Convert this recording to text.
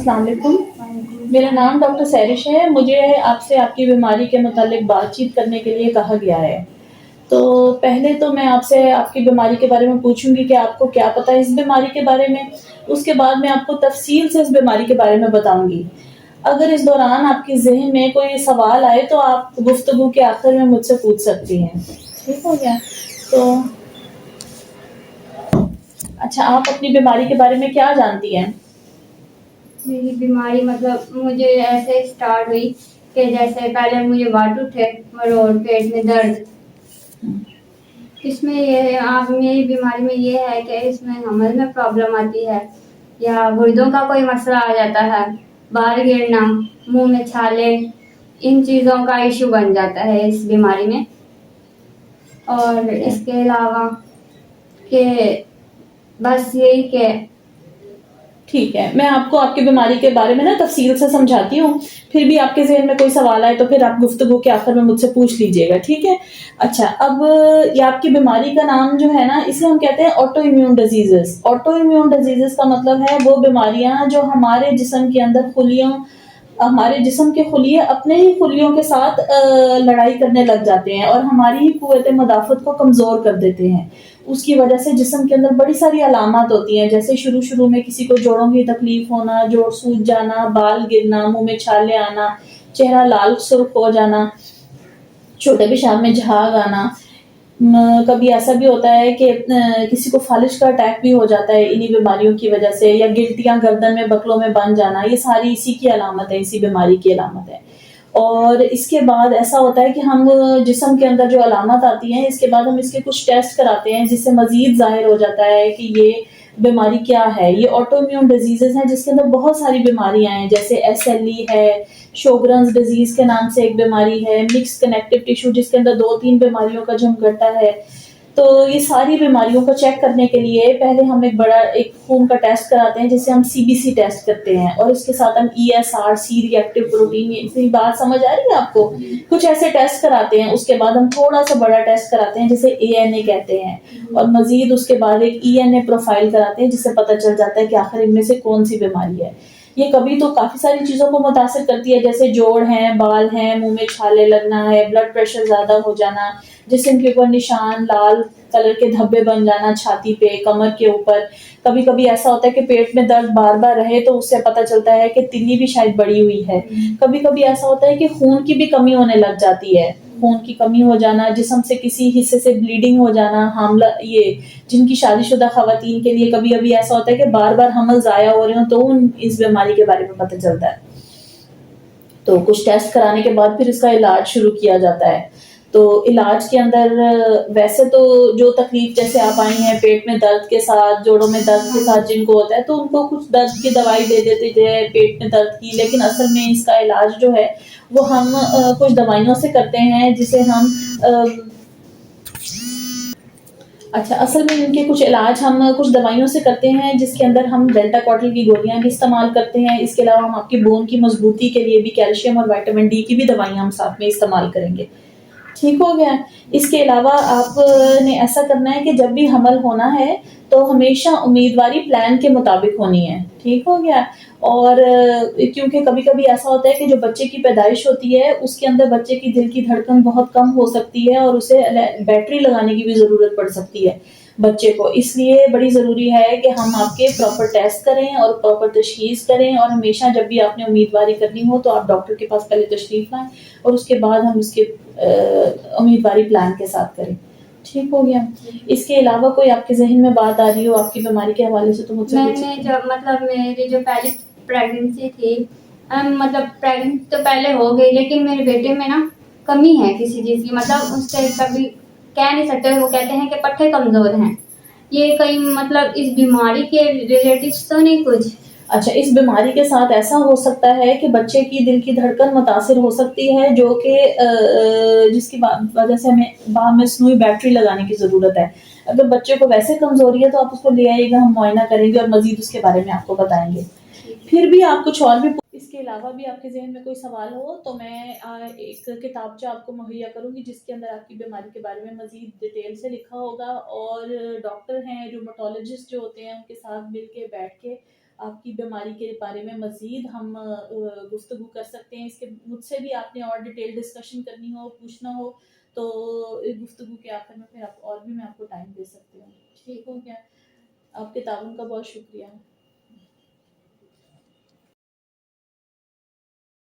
السلام علیکم. میرا نام ڈاکٹر سیرش ہے. مجھے آپ سے آپ کی بیماری کے متعلق بات چیت کرنے کے لیے کہا گیا ہے. تو پہلے تو میں آپ سے آپ کی بیماری کے بارے میں پوچھوں گی کہ آپ کو کیا پتہ ہے اس بیماری کے بارے میں. اس کے بعد میں آپ کو تفصیل سے اس بیماری کے بارے میں بتاؤں گی. اگر اس دوران آپ کے ذہن میں کوئی سوال آئے تو آپ گفتگو کے آخر میں مجھ سے پوچھ سکتی ہیں. ٹھیک ہو گیا؟ تو اچھا، آپ اپنی بیماری کے بارے میں کیا جانتی ہیں؟ میری بیماری مطلب مجھے ایسے اسٹارٹ ہوئی کہ جیسے پہلے مجھے وات اٹھے اور پیٹ میں درد. اس میں یہ آپ میری بیماری میں یہ ہے کہ اس میں حمل میں پرابلم آتی ہے یا گردوں کا کوئی مسئلہ آ جاتا ہے، بال گرنا، منہ میں چھالے، ان چیزوں کا ایشو بن جاتا ہے اس بیماری میں. اور اس کے علاوہ کہ بس یہی کہ ٹھیک ہے، میں آپ کو آپ کی بیماری کے بارے میں تفصیل سے سمجھاتی ہوں. پھر بھی آپ کے ذہن میں کوئی سوال آئے تو پھر آپ گفتگو کے آخر میں مجھ سے پوچھ لیجئے گا. ٹھیک ہے؟ اچھا، اب یہ آپ کی بیماری کا نام جو ہے نا، اسے ہم کہتے ہیں auto immune diseases. Auto immune diseases کا مطلب ہے وہ بیماریاں جو ہمارے جسم کے اندر ہمارے جسم کے خلیے اپنے ہی خلیوں کے ساتھ لڑائی کرنے لگ جاتے ہیں اور ہماری ہی قوت مدافعت کو کمزور کر دیتے ہیں. اس کی وجہ سے جسم کے اندر بڑی ساری علامات ہوتی ہیں، جیسے شروع میں کسی کو جوڑوں کی تکلیف ہونا، جوڑ سوج جانا، بال گرنا، منہ میں چھالے آنا، چہرہ لال سرخ ہو جانا، چھوٹے پیشاب میں جھاگ آنا. کبھی ایسا بھی ہوتا ہے کہ کسی کو فالج کا اٹیک بھی ہو جاتا ہے انہی بیماریوں کی وجہ سے، یا گلٹیاں گردن میں بکلوں میں بن جانا. یہ ساری اسی کی علامت ہے، اسی بیماری کی علامت ہے. اور اس کے بعد ایسا ہوتا ہے کہ ہم جسم کے اندر جو علامات آتی ہیں، اس کے بعد ہم اس کے کچھ ٹیسٹ کراتے ہیں جس سے مزید ظاہر ہو جاتا ہے کہ یہ بیماری کیا ہے. یہ آٹو امیون ڈیزیزز ہیں جس کے اندر بہت ساری بیماریاں ہیں، جیسے SLE ہے، شوگرنز ڈیزیز کے نام سے ایک بیماری ہے، مکس کنیکٹو ٹیشو جس کے اندر 2-3 بیماریوں کا جمگٹا ہے. تو یہ ساری بیماریوں کو چیک کرنے کے لیے پہلے ہم ایک خون کا ٹیسٹ کراتے ہیں جسے ہم CBC ٹیسٹ کرتے ہیں، اور اس کے ساتھ ہم ESRC ری ایکٹیو پروٹین. یہ بات سمجھ آ رہی ہے آپ کو؟ کچھ ایسے ٹیسٹ کراتے ہیں. اس کے بعد ہم تھوڑا سا بڑا ٹیسٹ کراتے ہیں جسے ANA کہتے ہیں، اور مزید اس کے بعد ایک ENA پروفائل کراتے ہیں جس سے پتہ چل جاتا ہے کہ آخر ان میں سے کون سی بیماری ہے. یہ کبھی تو کافی ساری چیزوں کو متاثر کرتی ہے، جیسے جوڑ ہیں، بال ہیں، منہ میں چھالے لگنا ہے، بلڈ پریشر زیادہ ہو جانا، جسم کے اوپر نشان، لال کلر کے دھبے بن جانا چھاتی پہ، کمر کے اوپر. کبھی کبھی ایسا ہوتا ہے کہ پیٹ میں درد بار بار رہے تو اس سے پتہ چلتا ہے کہ تلی بھی شاید بڑی ہوئی ہے. کبھی کبھی ایسا ہوتا ہے کہ خون کی بھی کمی ہونے لگ جاتی ہے. خون کی کمی ہو جانا، جسم سے کسی حصے سے بلیڈنگ ہو جانا. حاملہ یہ جن کی شادی شدہ خواتین کے لیے کبھی کبھی ایسا ہوتا ہے کہ بار بار حمل ضائع ہو رہے ہوں تو اس بیماری کے بارے میں پتہ چلتا ہے. تو کچھ ٹیسٹ کرانے کے بعد پھر اس کا علاج شروع کیا جاتا ہے. تو علاج کے اندر ویسے تو جو تکلیف جیسے آپ آئی ہیں پیٹ میں درد کے ساتھ، جوڑوں میں درد کے ساتھ جن کو ہوتا ہے تو ان کو کچھ درد کی دوائی دے دیتے تھے پیٹ میں درد کی، لیکن اصل میں اس کا علاج جو ہے وہ ہم کچھ دوائیوں سے کرتے ہیں جسے ہم اصل میں ان کے کچھ علاج ہم کچھ دوائیوں سے کرتے ہیں جس کے اندر ہم ڈیلٹا کارٹل کی گولیاں بھی استعمال کرتے ہیں. اس کے علاوہ ہم آپ کی بون کی مضبوطی کے لیے بھی کیلشیم اور وٹامن D کی بھی دوائیاں ہم ساتھ میں استعمال کریں گے. ٹھیک ہو گیا؟ اس کے علاوہ آپ نے ایسا کرنا ہے کہ جب بھی حمل ہونا ہے تو ہمیشہ امیدواری پلان کے مطابق ہونی ہے. ٹھیک ہو گیا؟ اور کیونکہ کبھی کبھی ایسا ہوتا ہے کہ جو بچے کی پیدائش ہوتی ہے اس کے اندر بچے کی دل کی دھڑکن بہت کم ہو سکتی ہے اور اسے بیٹری لگانے کی بھی ضرورت پڑ سکتی ہے بچے کو. اس لیے بڑی ضروری ہے کہ ہم آپ کے پراپر ٹیسٹ کریں اور پراپر تشخیص کریں، اور ہمیشہ جب بھی آپ نے امیدواری کرنی ہو تو آپ ڈاکٹر کے پاس پہلے تشریف لائیں اور اس کے بعد ہم اس کے امیدواری پلان کے ساتھ کریں. ٹھیک ہو گیا؟ اس کے علاوہ کوئی آپ کے ذہن میں بات آ رہی ہو آپ کی بیماری کے حوالے سے تو مجھ سے پوچھ سکتے ہیں. مطلب میری جو پہلی پریگننسی تھی، مطلب پریگننٹ تو پہلے ہو گئی لیکن میرے بیٹے میں نا کمی ہے کسی چیز کی. مطلب اس سے کبھی کہہ نہیں سکتے، وہ کہتے ہیں کہ پٹھے کمزور ہیں. یہ کہیں مطلب اس بیماری کے ریلیٹیوز تو نہیں کچھ؟ اچھا، اس بیماری کے ساتھ ایسا ہو سکتا ہے کہ بچے کی دل کی دھڑکن متاثر ہو سکتی ہے، جو کہ جس کی وجہ سے ہمیں مصنوعی بیٹری لگانے کی ضرورت ہے. اگر بچے کو ویسے کمزوری ہے تو آپ اس کو لے آئیے گا، ہم معائنہ کریں گے اور مزید اس کے بارے میں آپ کو بتائیں گے. پھر بھی آپ کچھ اور بھی اس کے علاوہ بھی آپ کے ذہن میں کوئی سوال ہو تو میں ایک کتابچہ آپ کو مہیا کروں گی جس کے اندر آپ کی بیماری کے بارے میں مزید ڈیٹیل سے لکھا ہوگا، اور ڈاکٹر ہیں رومٹولوجسٹ جو ہوتے ہیں ان کے ساتھ مل کے بیٹھ کے آپ کی بیماری کے بارے میں مزید ہم گفتگو کر سکتے ہیں. اس کے مجھ سے بھی آپ نے اور ڈیٹیل ڈسکشن کرنی ہو, پوچھنا ہو, تو گفتگو کے آخر میں پھر آپ اور بھی میں آپ کو ٹائم دے سکتی ہوں. ٹھیک ہو گیا؟ آپ کے تعاون کا بہت شکریہ.